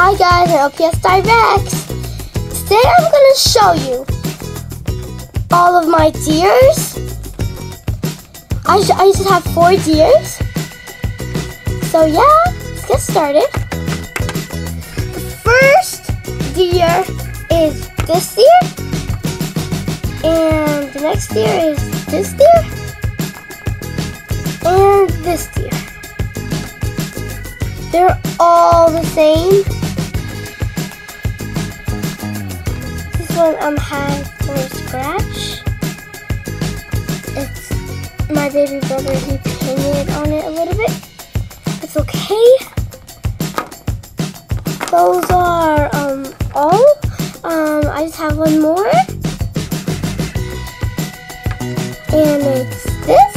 Hi guys, LPS Directs. Today I'm going to show you all of my deers. I just have 4 deers. So yeah, let's get started. The first deer is this deer. And the next deer is this deer. And this deer. They're all the same. This one has a scratch. It's my baby brother. He painted on it a little bit. It's okay. Those are all. I just have one more, and it's this.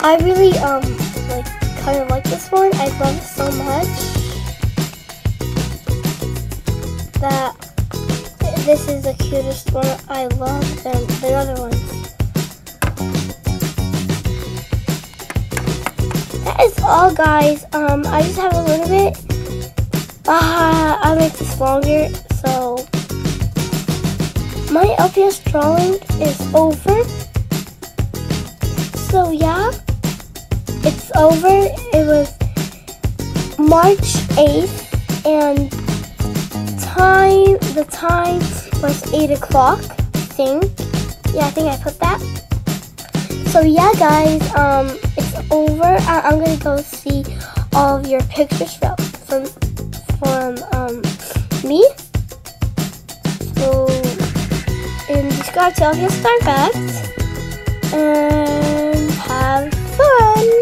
I really kind of like this one. I love it so much that this is the cutest one. I love them, the other ones. That is all, guys. I just have a little bit. I'll make this longer. So my LPS drawing is over. So yeah. It's over. It was March 8th, and the time was 8 o'clock, I think. Yeah, I think I put that. So yeah, guys, it's over. I'm gonna go see all of your pictures from me. So, and subscribe to LPS Directs, and have fun.